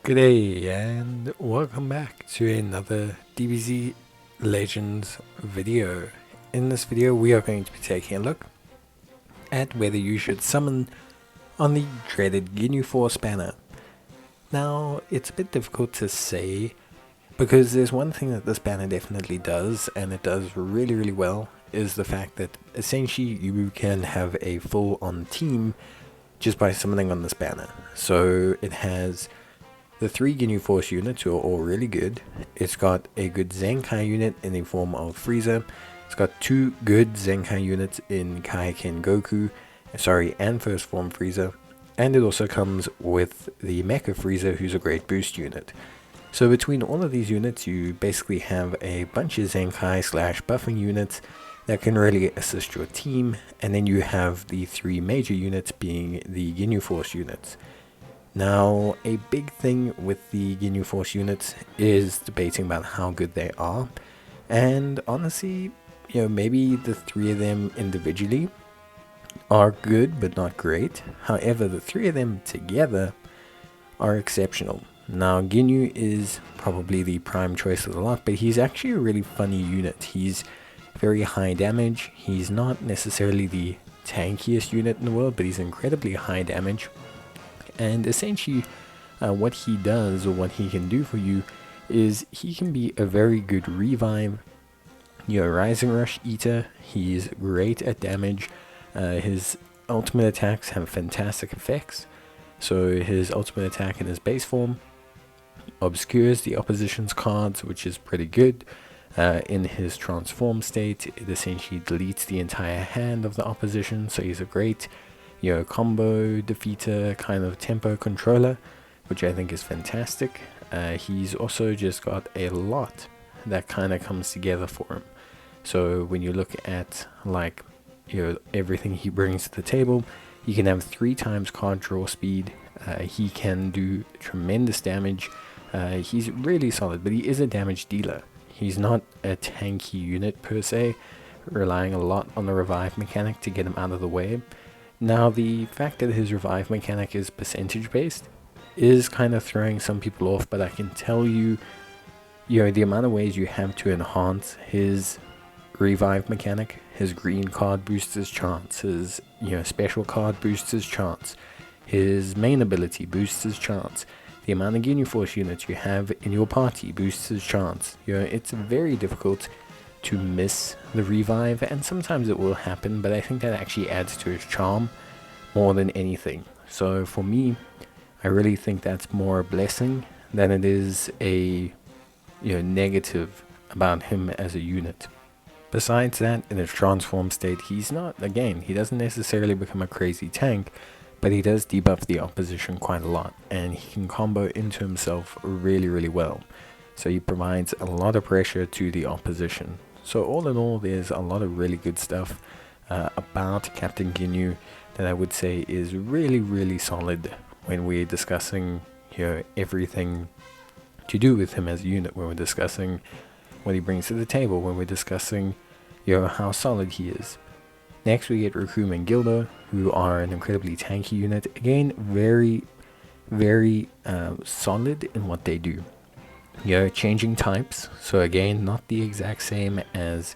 G'day and welcome back to another DBZ Legends video. In this video we are going to be taking a look at whether you should summon on the Dreaded Ginyu Force Banner. Now it's a bit difficult to say because there's one thing that this banner definitely does, and it does really well, is the fact that essentially you can have a full on team just by summoning on this banner. So it has the 3 Ginyu Force units who are all really good. It's got a good Zenkai unit in the form of Frieza. It's got 2 good Zenkai units in Kaioken Goku, and First Form Frieza. And it also comes with the Mecha Frieza, who's a great boost unit. So between all of these units, you basically have a bunch of Zenkai / buffing units that can really assist your team. And then you have the 3 major units being the Ginyu Force units. Now, a big thing with the Ginyu Force units is debating about how good they are, and honestly, maybe the 3 of them individually are good but not great. However, the 3 of them together are exceptional. Now, Ginyu is probably the prime choice of the lot, but he's actually a really funny unit. He's very high damage. He's not necessarily the tankiest unit in the world, but he's incredibly high damage. And essentially what he does, or what he can do for you, is he can be a very good revive, Rising Rush Eater. He's great at damage. His ultimate attacks have fantastic effects. So his ultimate attack in his base form obscures the opposition's cards, which is pretty good. In his transform state, it essentially deletes the entire hand of the opposition, so he's a great combo defeater, kind of tempo controller, which I think is fantastic. He's also just got a lot that kind of comes together for him. So when you look at everything he brings to the table, he can have 3 times card draw speed. He can do tremendous damage. He's really solid, but he is a damage dealer. He's not a tanky unit per se, relying a lot on the revive mechanic to get him out of the way. Now, the fact that his revive mechanic is percentage based is kind of throwing some people off, but I can tell you, the amount of ways you have to enhance his revive mechanic. His green card boosts his chance, his special card boosts his chance, his main ability boosts his chance, the amount of Ginyu Force units you have in your party boosts his chance. It's very difficult to miss the revive, and sometimes it will happen, but I think that actually adds to its charm more than anything. So for me, I really think that's more a blessing than it is a negative about him as a unit. Besides that, in its transform state, he's not, again, he doesn't necessarily become a crazy tank, but he does debuff the opposition quite a lot, and he can combo into himself really well. So he provides a lot of pressure to the opposition. So all in all, there's a lot of really good stuff about Captain Ginyu that I would say is really solid when we're discussing everything to do with him as a unit, when we're discussing what he brings to the table, when we're discussing how solid he is. Next we get Recoome and Guldo, who are an incredibly tanky unit. Again, very solid in what they do. Changing types, so again, not the exact same as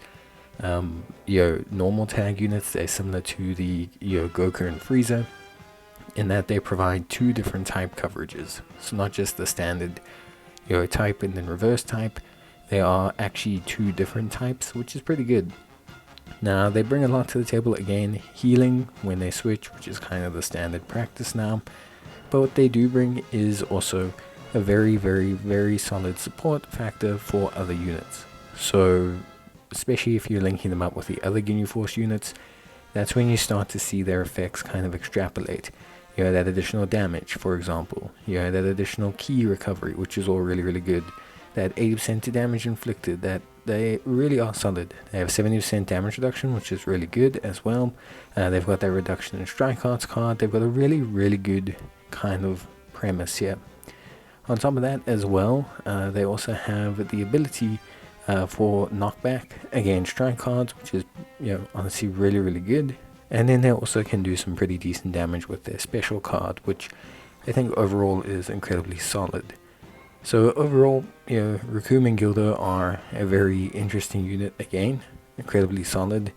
normal tag units. They're similar to the Goku and Frieza in that they provide 2 different type coverages. So not just the standard type and then reverse type, they are actually 2 different types, which is pretty good. Now they bring a lot to the table. Again, healing when they switch, which is kind of the standard practice now, but what they do bring is also a very solid support factor for other units. So especially if you're linking them up with the other Ginyu Force units, that's when you start to see their effects kind of extrapolate. That additional damage, for example, that additional key recovery, which is all really good, that 80% to damage inflicted, that they really are solid. They have 70% damage reduction, which is really good as well. They've got that reduction in strike arts card. They've got a really good kind of premise here. On top of that as well, they also have the ability for knockback against strike cards, which is honestly really good. And then they also can do some pretty decent damage with their special card, which I think overall is incredibly solid. So overall, Recoome and Guldo are a very interesting unit again, incredibly solid.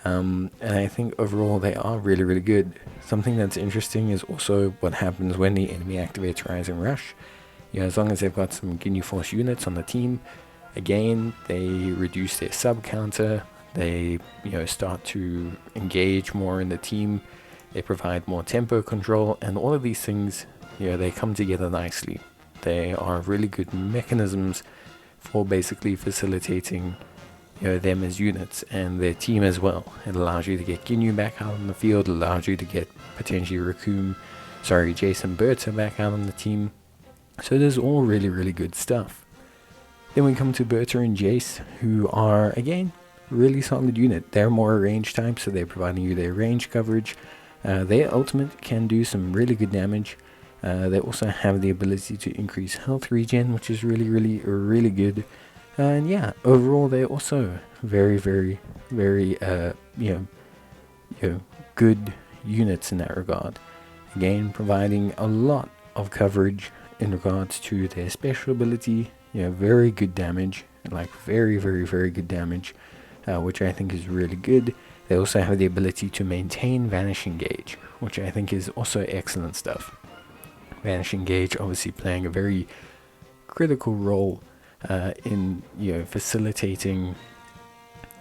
And I think overall they are really, really good. Something that's interesting is also what happens when the enemy activates Rise and Rush. As long as they've got some Ginyu Force units on the team, again, they reduce their sub counter. They, start to engage more in the team. They provide more tempo control, and all of these things, they come together nicely. They are really good mechanisms for basically facilitating them as units and their team as well. It allows you to get Ginyu back out on the field, allows you to get potentially Jeice and Burter back out on the team. So it is all really, really good stuff. Then we come to Burter and Jeice, who are, again, really solid unit. They're more range type, so they're providing you their range coverage. Their ultimate can do some really good damage. They also have the ability to increase health regen, which is really, really, really good. And yeah, overall they're also very, very, very, good units in that regard. Again, providing a lot of coverage in regards to their special ability. Very good damage, like very, very, very good damage, which I think is really good. They also have the ability to maintain Vanishing Gauge, which I think is also excellent stuff. Vanishing Gauge obviously playing a very critical role in facilitating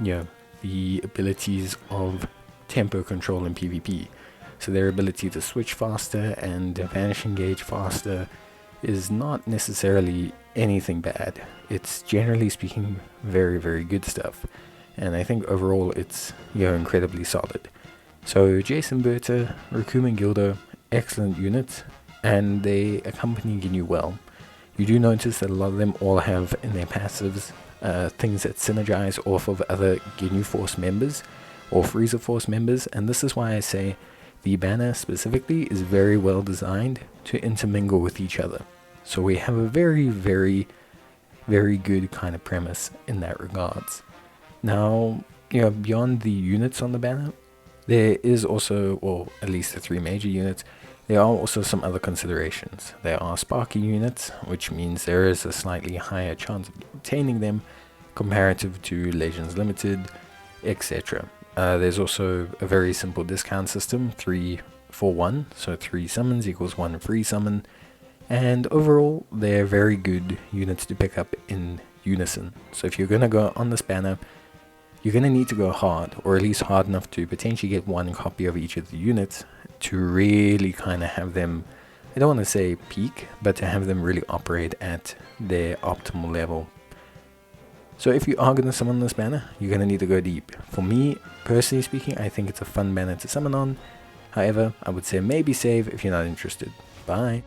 the abilities of tempo control in PvP. So their ability to switch faster and Vanishing Gauge faster is not necessarily anything bad. It's generally speaking very, very good stuff, and I think overall it's incredibly solid. So Jeice and Burter, Recoome and Guldo, excellent units, and they accompany Ginyu well. You do notice that a lot of them all have in their passives things that synergize off of other Ginyu Force members or Frieza Force members, and this is why I say the banner specifically is very well designed to intermingle with each other. So we have a very, very, very good kind of premise in that regards. Now, beyond the units on the banner, there is also, or at least the three major units, there are also some other considerations. There are sparking units, which means there is a slightly higher chance of obtaining them comparative to Legends Limited, etc. There's also a very simple discount system, 3 for 1, so 3 summons equals 1 free summon, and overall they're very good units to pick up in unison. So if you're going to go on this banner, you're going to need to go hard, or at least hard enough to potentially get one copy of each of the units to really kind of have them, I don't want to say peak, but to have them really operate at their optimal level. So if you are going to summon this banner, you're going to need to go deep. For me, personally speaking, I think it's a fun banner to summon on. However, I would say maybe save if you're not interested. Bye.